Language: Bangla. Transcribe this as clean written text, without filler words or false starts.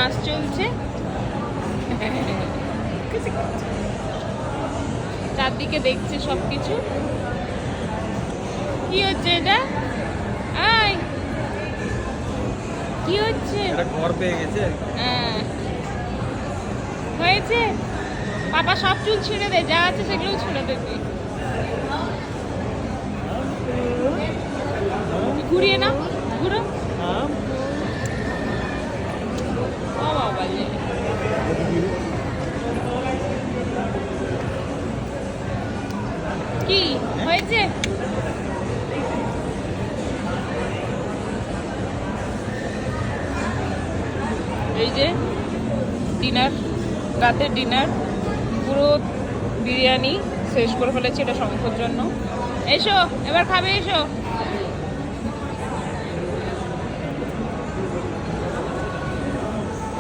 নাচ চলছে, চারদিকে দেখছে সবকিছু। কি হচ্ছে এটা? আয়, কি হচ্ছে? ঘর পেয়ে গেছে। হ্যাঁ, হয়েছে। পাপা সব চুল ছিঁড়ে দে, যা আছে সেগুলো ছিঁড়ে দেবে। ঘুরিয়ে না, ঘুরো। ও বাবা রে, কি হয়েছে? এই যে ডিনার, রাতের ডিনার পুরো বিরিয়ানি শেষ করে ফেলেছি, এটা শঙ্কর জন্য। এসো এবার খাবে, এসো।